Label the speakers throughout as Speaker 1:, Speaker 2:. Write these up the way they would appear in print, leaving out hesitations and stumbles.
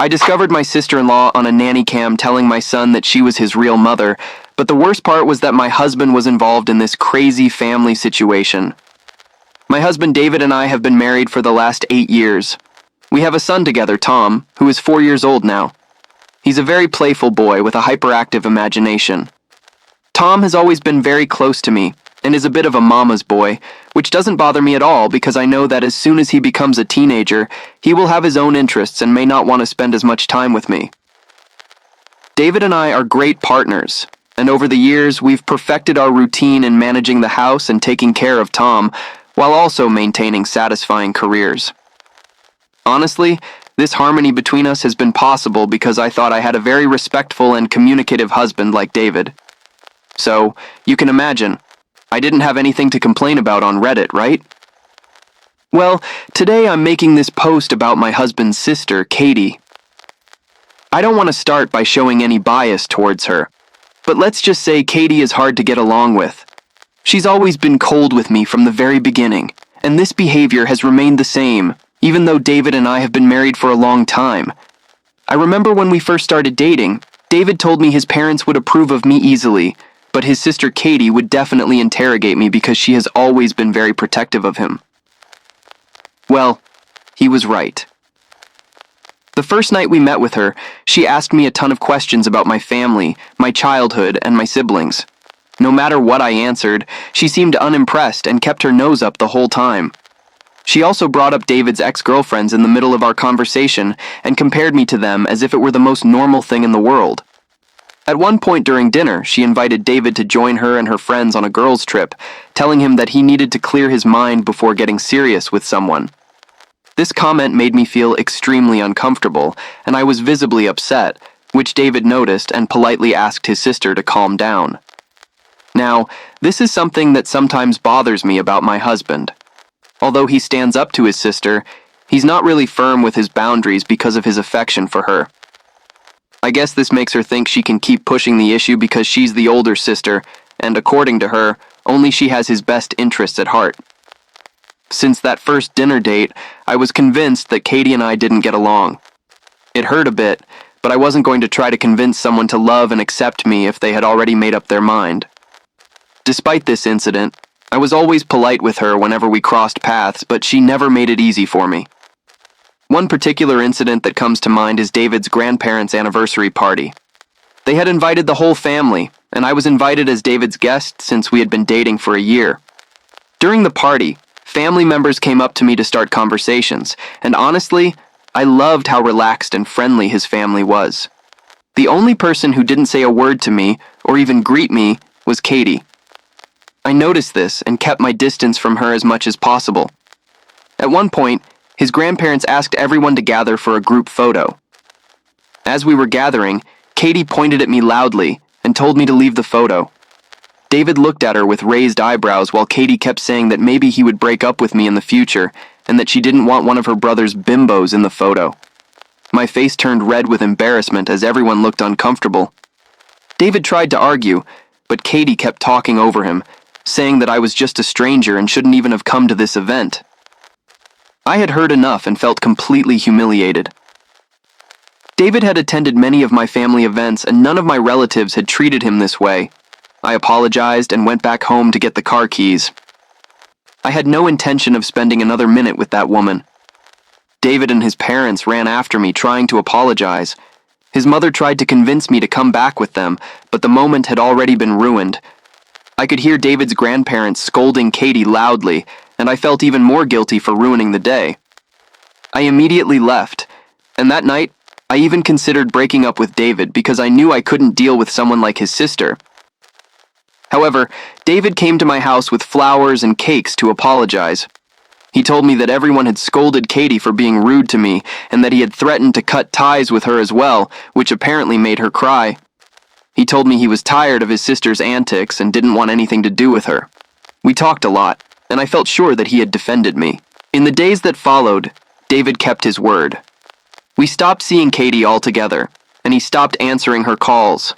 Speaker 1: I discovered my sister-in-law on a nanny cam telling my son that she was his real mother, but the worst part was that my husband was involved in this crazy family situation. My husband David and I have been married for the last 8 years. We have a son together, Tom, who is 4 years old now. He's a very playful boy with a hyperactive imagination. Tom has always been very close to me and is a bit of a mama's boy, which doesn't bother me at all because I know that as soon as he becomes a teenager, he will have his own interests and may not want to spend as much time with me. David and I are great partners, and over the years we've perfected our routine in managing the house and taking care of Tom, while also maintaining satisfying careers. Honestly, this harmony between us has been possible because I thought I had a very respectful and communicative husband like David. So, you can imagine, I didn't have anything to complain about on Reddit, right? Well, today I'm making this post about my husband's sister, Katie. I don't want to start by showing any bias towards her, but let's just say Katie is hard to get along with. She's always been cold with me from the very beginning, and this behavior has remained the same, even though David and I have been married for a long time. I remember when we first started dating, David told me his parents would approve of me easily, but his sister Katie would definitely interrogate me because she has always been very protective of him. Well, he was right. The first night we met with her, she asked me a ton of questions about my family, my childhood, and my siblings. No matter what I answered, she seemed unimpressed and kept her nose up the whole time. She also brought up David's ex-girlfriends in the middle of our conversation and compared me to them as if it were the most normal thing in the world. At one point during dinner, she invited David to join her and her friends on a girls' trip, telling him that he needed to clear his mind before getting serious with someone. This comment made me feel extremely uncomfortable, and I was visibly upset, which David noticed and politely asked his sister to calm down. Now, this is something that sometimes bothers me about my husband. Although he stands up to his sister, he's not really firm with his boundaries because of his affection for her. I guess this makes her think she can keep pushing the issue because she's the older sister, and according to her, only she has his best interests at heart. Since that first dinner date, I was convinced that Katie and I didn't get along. It hurt a bit, but I wasn't going to try to convince someone to love and accept me if they had already made up their mind. Despite this incident, I was always polite with her whenever we crossed paths, but she never made it easy for me. One particular incident that comes to mind is David's grandparents' anniversary party. They had invited the whole family, and I was invited as David's guest since we had been dating for a year. During the party, family members came up to me to start conversations, and honestly, I loved how relaxed and friendly his family was. The only person who didn't say a word to me, or even greet me, was Katie. I noticed this and kept my distance from her as much as possible. At one point, his grandparents asked everyone to gather for a group photo. As we were gathering, Katie pointed at me loudly and told me to leave the photo. David looked at her with raised eyebrows while Katie kept saying that maybe he would break up with me in the future and that she didn't want one of her brother's bimbos in the photo. My face turned red with embarrassment as everyone looked uncomfortable. David tried to argue, but Katie kept talking over him, saying that I was just a stranger and shouldn't even have come to this event. I had heard enough and felt completely humiliated. David had attended many of my family events and none of my relatives had treated him this way. I apologized and went back home to get the car keys. I had no intention of spending another minute with that woman. David and his parents ran after me trying to apologize. His mother tried to convince me to come back with them, but the moment had already been ruined. I could hear David's grandparents scolding Katie loudly, and I felt even more guilty for ruining the day. I immediately left, and that night, I even considered breaking up with David because I knew I couldn't deal with someone like his sister. However, David came to my house with flowers and cakes to apologize. He told me that everyone had scolded Katie for being rude to me, and that he had threatened to cut ties with her as well, which apparently made her cry. He told me he was tired of his sister's antics and didn't want anything to do with her. We talked a lot, and I felt sure that he had defended me. In the days that followed, David kept his word. We stopped seeing Katie altogether, and he stopped answering her calls.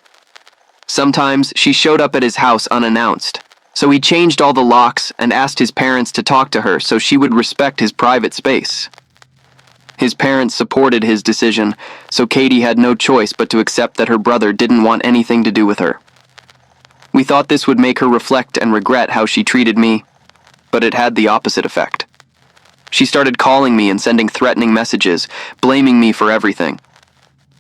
Speaker 1: Sometimes she showed up at his house unannounced, so he changed all the locks and asked his parents to talk to her so she would respect his private space. His parents supported his decision, so Katie had no choice but to accept that her brother didn't want anything to do with her. We thought this would make her reflect and regret how she treated me, but it had the opposite effect. She started calling me and sending threatening messages, blaming me for everything.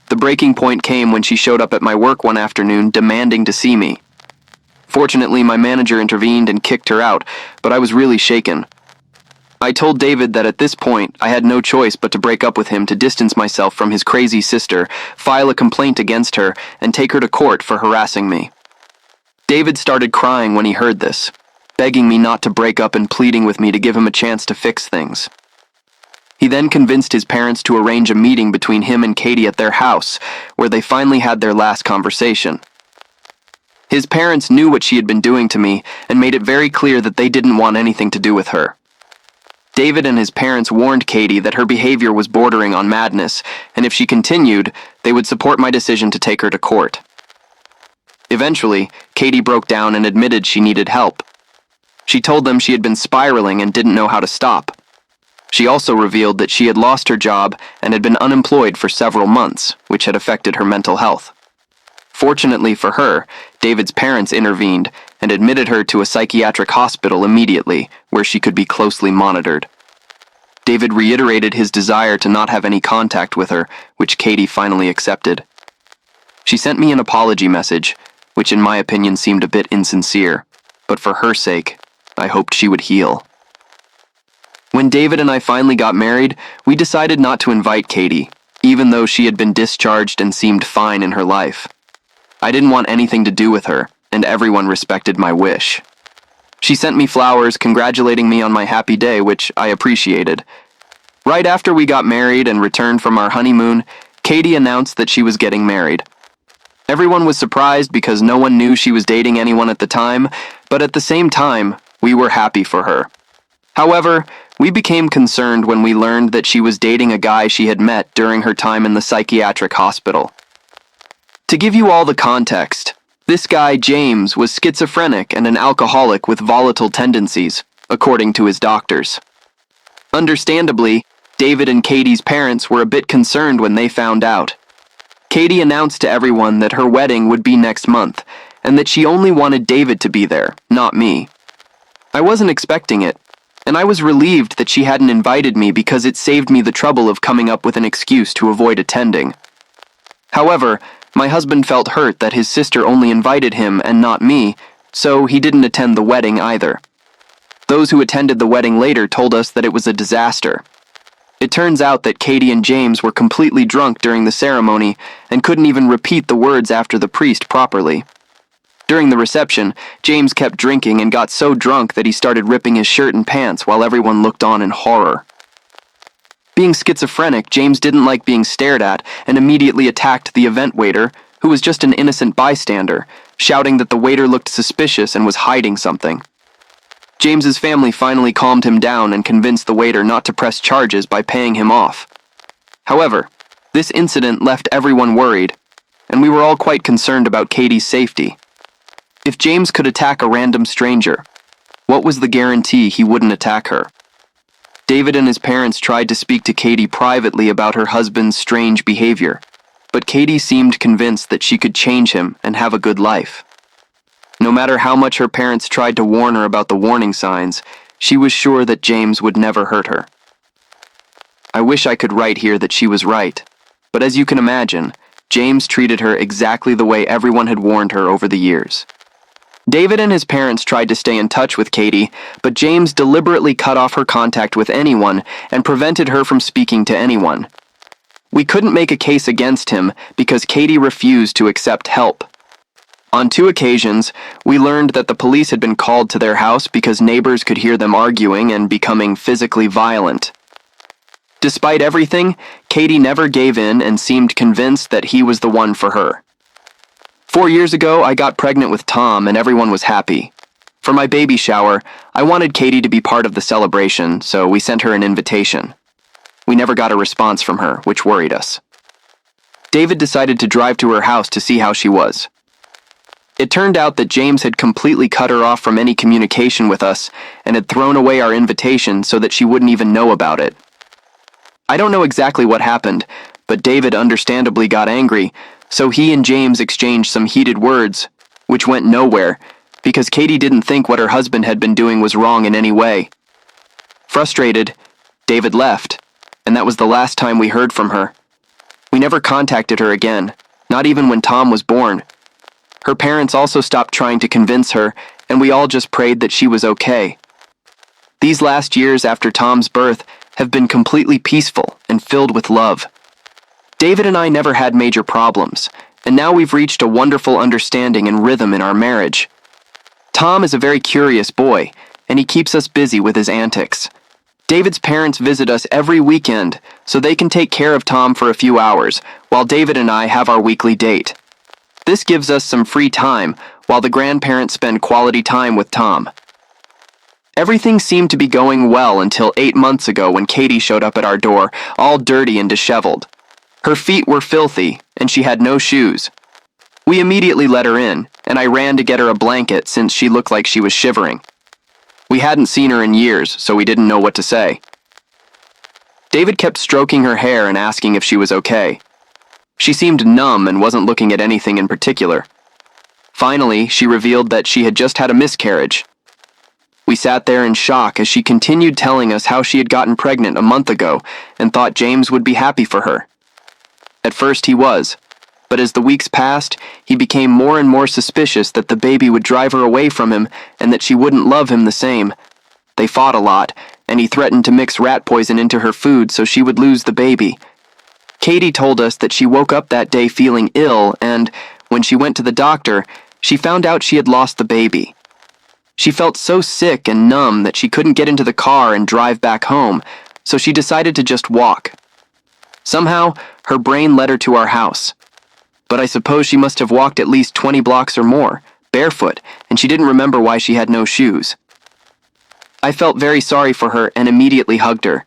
Speaker 1: The breaking point came when she showed up at my work one afternoon demanding to see me. Fortunately, my manager intervened and kicked her out, but I was really shaken. I told David that at this point, I had no choice but to break up with him to distance myself from his crazy sister, file a complaint against her, and take her to court for harassing me. David started crying when he heard this, begging me not to break up and pleading with me to give him a chance to fix things. He then convinced his parents to arrange a meeting between him and Katie at their house, where they finally had their last conversation. His parents knew what she had been doing to me and made it very clear that they didn't want anything to do with her. David and his parents warned Katie that her behavior was bordering on madness, and if she continued, they would support my decision to take her to court. Eventually, Katie broke down and admitted she needed help. She told them she had been spiraling and didn't know how to stop. She also revealed that she had lost her job and had been unemployed for several months, which had affected her mental health. Fortunately for her, David's parents intervened and admitted her to a psychiatric hospital immediately, where she could be closely monitored. David reiterated his desire to not have any contact with her, which Katie finally accepted. She sent me an apology message, which in my opinion seemed a bit insincere, but for her sake, I hoped she would heal. When David and I finally got married, we decided not to invite Katie, even though she had been discharged and seemed fine in her life. I didn't want anything to do with her, and everyone respected my wish. She sent me flowers congratulating me on my happy day, which I appreciated. Right after we got married and returned from our honeymoon, Katie announced that she was getting married. Everyone was surprised because no one knew she was dating anyone at the time, but at the same time, we were happy for her. However, we became concerned when we learned that she was dating a guy she had met during her time in the psychiatric hospital. To give you all the context, this guy, James, was schizophrenic and an alcoholic with volatile tendencies, according to his doctors. Understandably, David and Katie's parents were a bit concerned when they found out. Katie announced to everyone that her wedding would be next month, and that she only wanted David to be there, not me. I wasn't expecting it, and I was relieved that she hadn't invited me because it saved me the trouble of coming up with an excuse to avoid attending. However, my husband felt hurt that his sister only invited him and not me, so he didn't attend the wedding either. Those who attended the wedding later told us that it was a disaster. It turns out that Katie and James were completely drunk during the ceremony and couldn't even repeat the words after the priest properly. During the reception, James kept drinking and got so drunk that he started ripping his shirt and pants while everyone looked on in horror. Being schizophrenic, James didn't like being stared at and immediately attacked the event waiter, who was just an innocent bystander, shouting that the waiter looked suspicious and was hiding something. James's family finally calmed him down and convinced the waiter not to press charges by paying him off. However, this incident left everyone worried, and we were all quite concerned about Katie's safety. If James could attack a random stranger, what was the guarantee he wouldn't attack her? David and his parents tried to speak to Katie privately about her husband's strange behavior, but Katie seemed convinced that she could change him and have a good life. No matter how much her parents tried to warn her about the warning signs, she was sure that James would never hurt her. I wish I could write here that she was right, but as you can imagine, James treated her exactly the way everyone had warned her over the years. David and his parents tried to stay in touch with Katie, but James deliberately cut off her contact with anyone and prevented her from speaking to anyone. We couldn't make a case against him because Katie refused to accept help. On 2 occasions, we learned that the police had been called to their house because neighbors could hear them arguing and becoming physically violent. Despite everything, Katie never gave in and seemed convinced that he was the one for her. 4 years ago, I got pregnant with Tom and everyone was happy. For my baby shower, I wanted Katie to be part of the celebration, so we sent her an invitation. We never got a response from her, which worried us. David decided to drive to her house to see how she was. It turned out that James had completely cut her off from any communication with us and had thrown away our invitation so that she wouldn't even know about it. I don't know exactly what happened, but David understandably got angry, so he and James exchanged some heated words, which went nowhere, because Katie didn't think what her husband had been doing was wrong in any way. Frustrated, David left, and that was the last time we heard from her. We never contacted her again, not even when Tom was born. Her parents also stopped trying to convince her, and we all just prayed that she was okay. These last years after Tom's birth have been completely peaceful and filled with love. David and I never had major problems, and now we've reached a wonderful understanding and rhythm in our marriage. Tom is a very curious boy, and he keeps us busy with his antics. David's parents visit us every weekend, so they can take care of Tom for a few hours, while David and I have our weekly date. This gives us some free time, while the grandparents spend quality time with Tom. Everything seemed to be going well until 8 months ago when Katie showed up at our door, all dirty and disheveled. Her feet were filthy, and she had no shoes. We immediately let her in, and I ran to get her a blanket since she looked like she was shivering. We hadn't seen her in years, so we didn't know what to say. David kept stroking her hair and asking if she was okay. She seemed numb and wasn't looking at anything in particular. Finally, she revealed that she had just had a miscarriage. We sat there in shock as she continued telling us how she had gotten pregnant a month ago and thought James would be happy for her. At first he was, but as the weeks passed, he became more and more suspicious that the baby would drive her away from him and that she wouldn't love him the same. They fought a lot, and he threatened to mix rat poison into her food so she would lose the baby. Katie told us that she woke up that day feeling ill and, when she went to the doctor, she found out she had lost the baby. She felt so sick and numb that she couldn't get into the car and drive back home, so she decided to just walk. Somehow, her brain led her to our house. But I suppose she must have walked at least 20 blocks or more, barefoot, and she didn't remember why she had no shoes. I felt very sorry for her and immediately hugged her.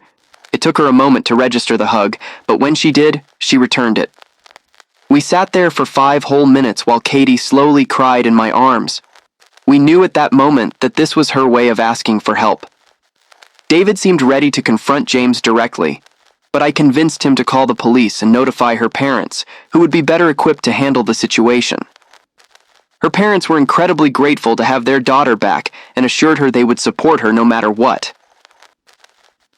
Speaker 1: It took her a moment to register the hug, but when she did, she returned it. We sat there for 5 whole minutes while Katie slowly cried in my arms. We knew at that moment that this was her way of asking for help. David seemed ready to confront James directly, but I convinced him to call the police and notify her parents, who would be better equipped to handle the situation. Her parents were incredibly grateful to have their daughter back and assured her they would support her no matter what.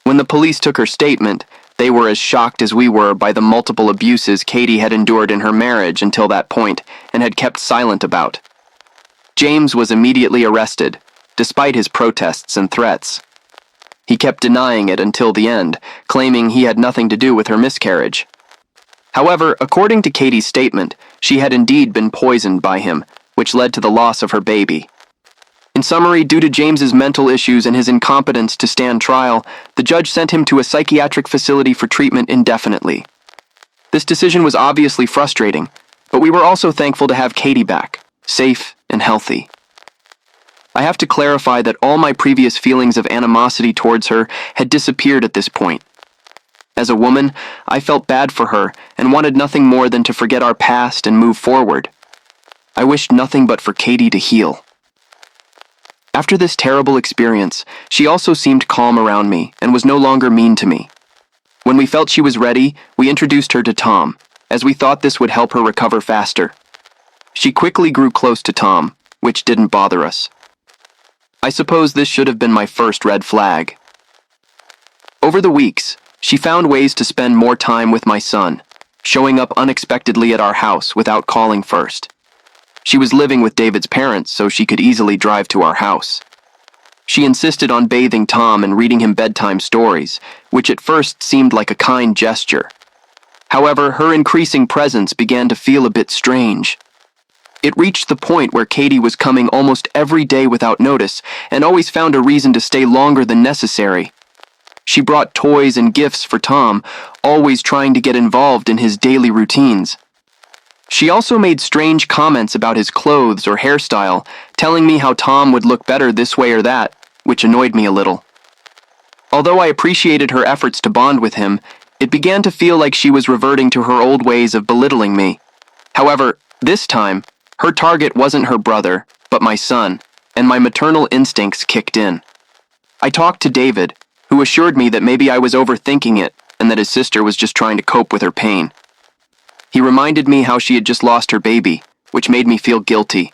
Speaker 1: When the police took her statement, they were as shocked as we were by the multiple abuses Katie had endured in her marriage until that point and had kept silent about. James was immediately arrested, despite his protests and threats. He kept denying it until the end, claiming he had nothing to do with her miscarriage. However, according to Katie's statement, she had indeed been poisoned by him, which led to the loss of her baby. In summary, due to James's mental issues and his incompetence to stand trial, the judge sent him to a psychiatric facility for treatment indefinitely. This decision was obviously frustrating, but we were also thankful to have Katie back, safe and healthy. I have to clarify that all my previous feelings of animosity towards her had disappeared at this point. As a woman, I felt bad for her and wanted nothing more than to forget our past and move forward. I wished nothing but for Katie to heal. After this terrible experience, she also seemed calm around me and was no longer mean to me. When we felt she was ready, we introduced her to Tom, as we thought this would help her recover faster. She quickly grew close to Tom, which didn't bother us. I suppose this should have been my first red flag. Over the weeks, she found ways to spend more time with my son, showing up unexpectedly at our house without calling first. She was living with David's parents, so she could easily drive to our house. She insisted on bathing Tom and reading him bedtime stories, which at first seemed like a kind gesture. However, her increasing presence began to feel a bit strange. It reached the point where Katie was coming almost every day without notice and always found a reason to stay longer than necessary. She brought toys and gifts for Tom, always trying to get involved in his daily routines. She also made strange comments about his clothes or hairstyle, telling me how Tom would look better this way or that, which annoyed me a little. Although I appreciated her efforts to bond with him, it began to feel like she was reverting to her old ways of belittling me. However, this time, her target wasn't her brother, but my son, and my maternal instincts kicked in. I talked to David, who assured me that maybe I was overthinking it, and that his sister was just trying to cope with her pain. He reminded me how she had just lost her baby, which made me feel guilty.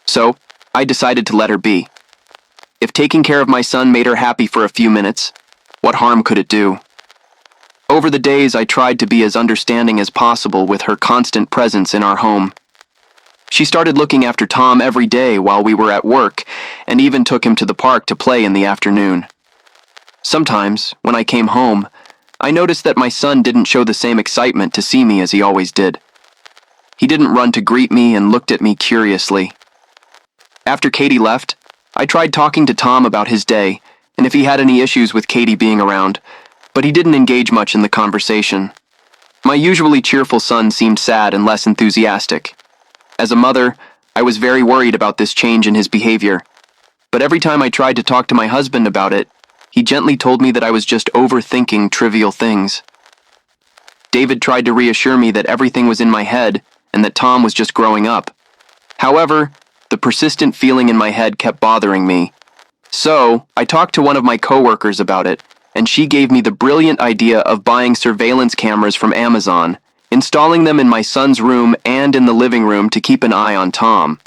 Speaker 1: So, I decided to let her be. If taking care of my son made her happy for a few minutes, what harm could it do? Over the days, I tried to be as understanding as possible with her constant presence in our home. She started looking after Tom every day while we were at work, and even took him to the park to play in the afternoon. Sometimes, when I came home, I noticed that my son didn't show the same excitement to see me as he always did. He didn't run to greet me and looked at me curiously. After Katie left, I tried talking to Tom about his day and if he had any issues with Katie being around, but he didn't engage much in the conversation. My usually cheerful son seemed sad and less enthusiastic. As a mother, I was very worried about this change in his behavior, but every time I tried to talk to my husband about it, he gently told me that I was just overthinking trivial things. David tried to reassure me that everything was in my head and that Tom was just growing up. However, the persistent feeling in my head kept bothering me. So, I talked to one of my coworkers about it, and she gave me the brilliant idea of buying surveillance cameras from Amazon, installing them in my son's room and in the living room to keep an eye on Tom.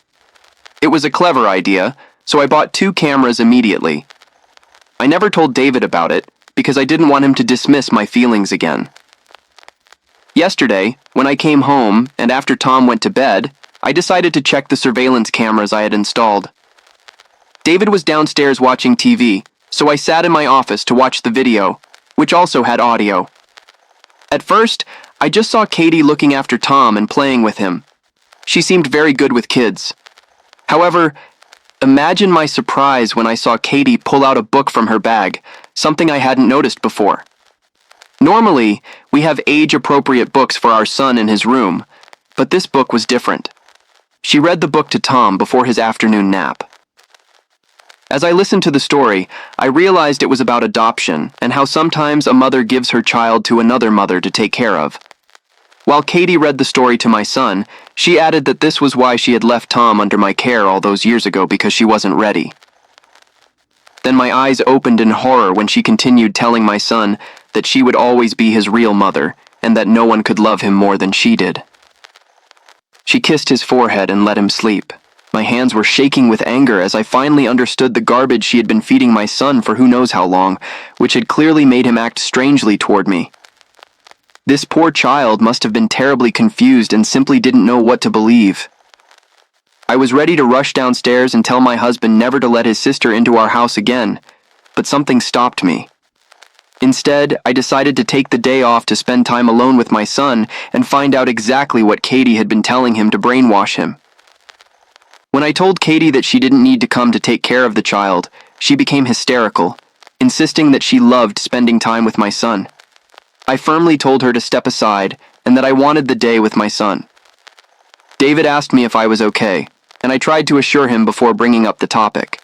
Speaker 1: It was a clever idea, so I bought 2 cameras immediately. I never told David about it, because I didn't want him to dismiss my feelings again. Yesterday, when I came home, and after Tom went to bed, I decided to check the surveillance cameras I had installed. David was downstairs watching TV, so I sat in my office to watch the video, which also had audio. At first, I just saw Katie looking after Tom and playing with him. She seemed very good with kids. However, imagine my surprise when I saw Katie pull out a book from her bag, something I hadn't noticed before. Normally, we have age-appropriate books for our son in his room, but this book was different. She read the book to Tom before his afternoon nap. As I listened to the story, I realized it was about adoption and how sometimes a mother gives her child to another mother to take care of. While Katie read the story to my son, she added that this was why she had left Tom under my care all those years ago because she wasn't ready. Then my eyes opened in horror when she continued telling my son that she would always be his real mother and that no one could love him more than she did. She kissed his forehead and let him sleep. My hands were shaking with anger as I finally understood the garbage she had been feeding my son for who knows how long, which had clearly made him act strangely toward me. This poor child must have been terribly confused and simply didn't know what to believe. I was ready to rush downstairs and tell my husband never to let his sister into our house again, but something stopped me. Instead, I decided to take the day off to spend time alone with my son and find out exactly what Katie had been telling him to brainwash him. When I told Katie that she didn't need to come to take care of the child, she became hysterical, insisting that she loved spending time with my son. I firmly told her to step aside and that I wanted the day with my son. David asked me if I was okay, and I tried to assure him before bringing up the topic.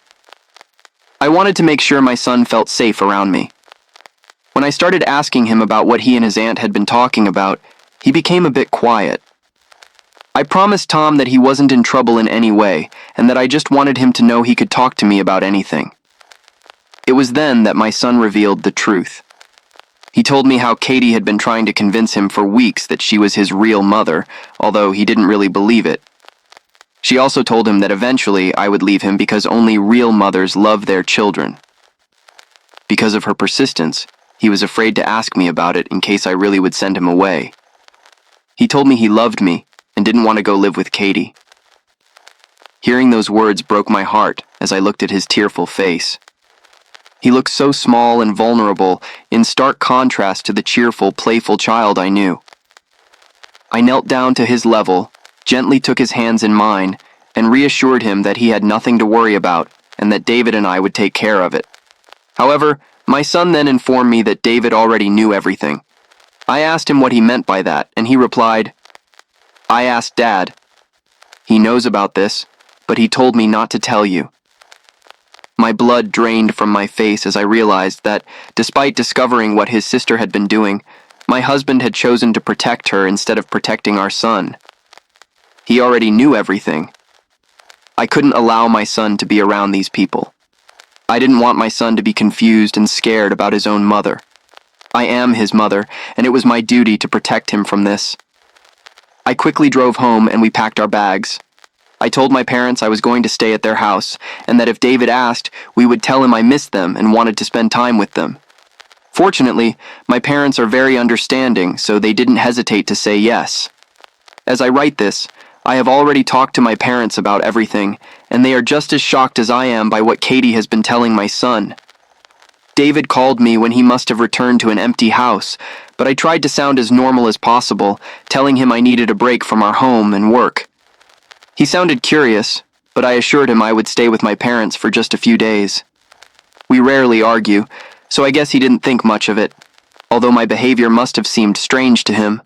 Speaker 1: I wanted to make sure my son felt safe around me. When I started asking him about what he and his aunt had been talking about, he became a bit quiet. I promised Tom that he wasn't in trouble in any way, and that I just wanted him to know he could talk to me about anything. It was then that my son revealed the truth. He told me how Katie had been trying to convince him for weeks that she was his real mother, although he didn't really believe it. She also told him that eventually I would leave him because only real mothers love their children. Because of her persistence, he was afraid to ask me about it in case I really would send him away. He told me he loved me and didn't want to go live with Katie. Hearing those words broke my heart as I looked at his tearful face. He looked so small and vulnerable, in stark contrast to the cheerful, playful child I knew. I knelt down to his level, gently took his hands in mine, and reassured him that he had nothing to worry about and that David and I would take care of it. However, my son then informed me that David already knew everything. I asked him what he meant by that, and he replied, "I asked Dad. He knows about this, but he told me not to tell you." My blood drained from my face as I realized that, despite discovering what his sister had been doing, my husband had chosen to protect her instead of protecting our son. He already knew everything. I couldn't allow my son to be around these people. I didn't want my son to be confused and scared about his own mother. I am his mother, and it was my duty to protect him from this. I quickly drove home and we packed our bags. I told my parents I was going to stay at their house, and that if David asked, we would tell him I missed them and wanted to spend time with them. Fortunately, my parents are very understanding, so they didn't hesitate to say yes. As I write this, I have already talked to my parents about everything, and they are just as shocked as I am by what Katie has been telling my son. David called me when he must have returned to an empty house, but I tried to sound as normal as possible, telling him I needed a break from our home and work. He sounded curious, but I assured him I would stay with my parents for just a few days. We rarely argue, so I guess he didn't think much of it, although my behavior must have seemed strange to him.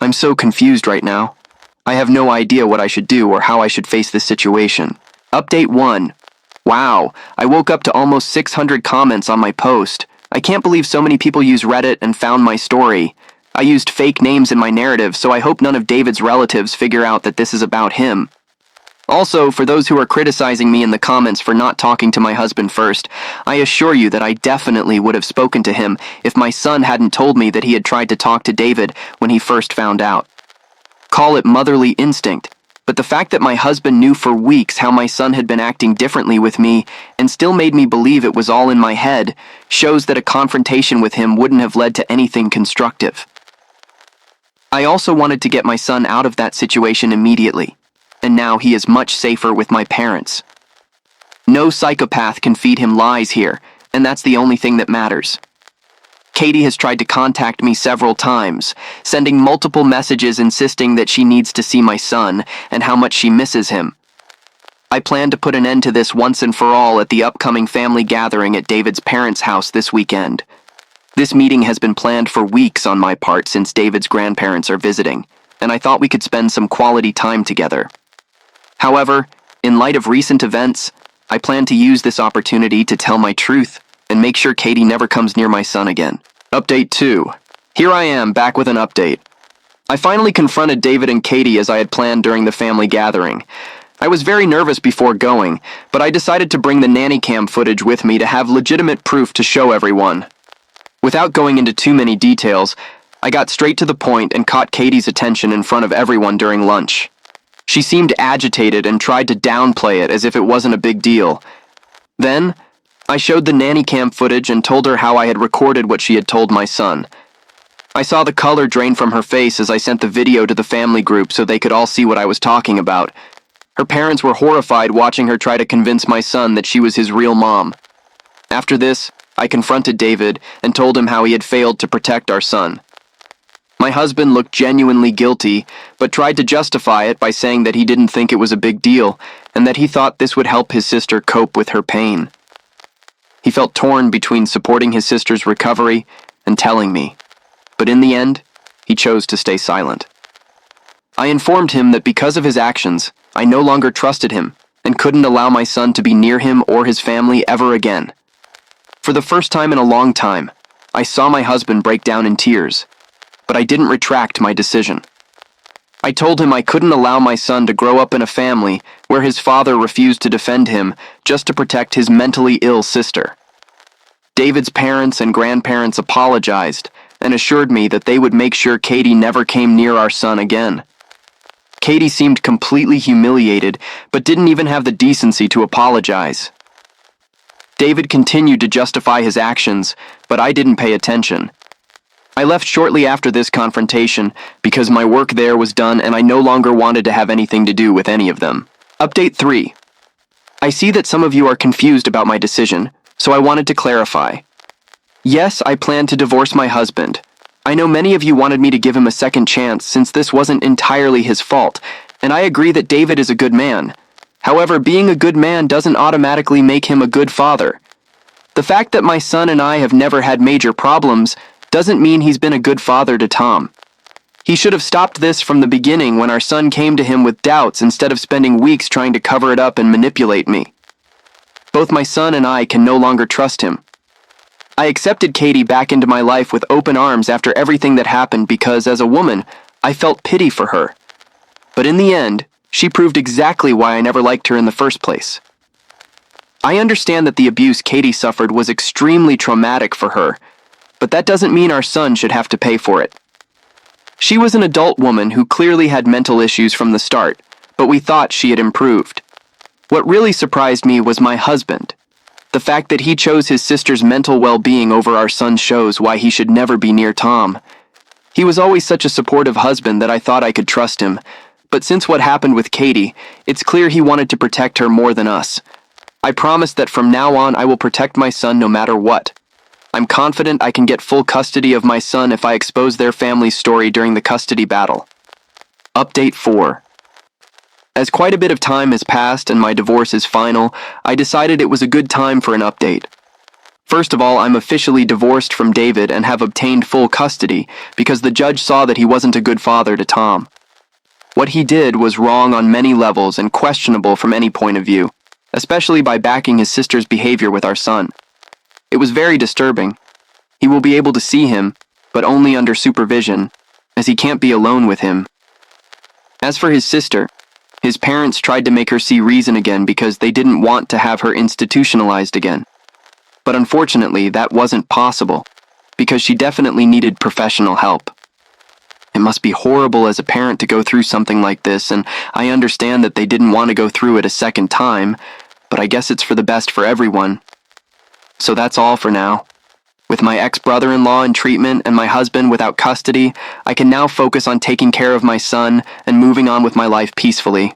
Speaker 1: I'm so confused right now. I have no idea what I should do or how I should face this situation. Update 1. Wow, I woke up to almost 600 comments on my post. I can't believe so many people use Reddit and found my story. I used fake names in my narrative, so I hope none of David's relatives figure out that this is about him. Also, for those who are criticizing me in the comments for not talking to my husband first, I assure you that I definitely would have spoken to him if my son hadn't told me that he had tried to talk to David when he first found out. Call it motherly instinct, but the fact that my husband knew for weeks how my son had been acting differently with me and still made me believe it was all in my head shows that a confrontation with him wouldn't have led to anything constructive. I also wanted to get my son out of that situation immediately, and now he is much safer with my parents. No psychopath can feed him lies here, and that's the only thing that matters. Katie has tried to contact me several times, sending multiple messages insisting that she needs to see my son and how much she misses him. I plan to put an end to this once and for all at the upcoming family gathering at David's parents' house this weekend. This meeting has been planned for weeks on my part since David's grandparents are visiting, and I thought we could spend some quality time together. However, in light of recent events, I plan to use this opportunity to tell my truth and make sure Katie never comes near my son again. Update 2. Here I am, back with an update. I finally confronted David and Katie as I had planned during the family gathering. I was very nervous before going, but I decided to bring the nanny cam footage with me to have legitimate proof to show everyone. Without going into too many details, I got straight to the point and caught Katie's attention in front of everyone during lunch. She seemed agitated and tried to downplay it as if it wasn't a big deal. Then, I showed the nanny cam footage and told her how I had recorded what she had told my son. I saw the color drain from her face as I sent the video to the family group so they could all see what I was talking about. Her parents were horrified watching her try to convince my son that she was his real mom. After this, I confronted David and told him how he had failed to protect our son. My husband looked genuinely guilty, but tried to justify it by saying that he didn't think it was a big deal and that he thought this would help his sister cope with her pain. He felt torn between supporting his sister's recovery and telling me, but in the end, he chose to stay silent. I informed him that because of his actions, I no longer trusted him and couldn't allow my son to be near him or his family ever again. For the first time in a long time, I saw my husband break down in tears, but I didn't retract my decision. I told him I couldn't allow my son to grow up in a family where his father refused to defend him just to protect his mentally ill sister. David's parents and grandparents apologized and assured me that they would make sure Katie never came near our son again. Katie seemed completely humiliated, but didn't even have the decency to apologize. David continued to justify his actions, but I didn't pay attention. I left shortly after this confrontation because my work there was done and I no longer wanted to have anything to do with any of them. Update 3. I see that some of you are confused about my decision, so I wanted to clarify. Yes, I plan to divorce my husband. I know many of you wanted me to give him a second chance since this wasn't entirely his fault, and I agree that David is a good man. However, being a good man doesn't automatically make him a good father. The fact that my son and I have never had major problems doesn't mean he's been a good father to Tom. He should have stopped this from the beginning when our son came to him with doubts instead of spending weeks trying to cover it up and manipulate me. Both my son and I can no longer trust him. I accepted Katie back into my life with open arms after everything that happened because, as a woman, I felt pity for her. But in the end, she proved exactly why I never liked her in the first place. I understand that the abuse Katie suffered was extremely traumatic for her, but that doesn't mean our son should have to pay for it. She was an adult woman who clearly had mental issues from the start, but we thought she had improved. What really surprised me was my husband. The fact that he chose his sister's mental well-being over our son shows why he should never be near Tom. He was always such a supportive husband that I thought I could trust him, but since what happened with Katie, it's clear he wanted to protect her more than us. I promise that from now on I will protect my son no matter what. I'm confident I can get full custody of my son if I expose their family's story during the custody battle. Update 4. As quite a bit of time has passed and my divorce is final, I decided it was a good time for an update. First of all, I'm officially divorced from David and have obtained full custody because the judge saw that he wasn't a good father to Tom. What he did was wrong on many levels and questionable from any point of view, especially by backing his sister's behavior with our son. It was very disturbing. He will be able to see him, but only under supervision, as he can't be alone with him. As for his sister, his parents tried to make her see reason again because they didn't want to have her institutionalized again. But unfortunately, that wasn't possible, because she definitely needed professional help. It must be horrible as a parent to go through something like this, and I understand that they didn't want to go through it a second time, but I guess it's for the best for everyone. So that's all for now. With my ex-brother-in-law in treatment and my husband without custody, I can now focus on taking care of my son and moving on with my life peacefully.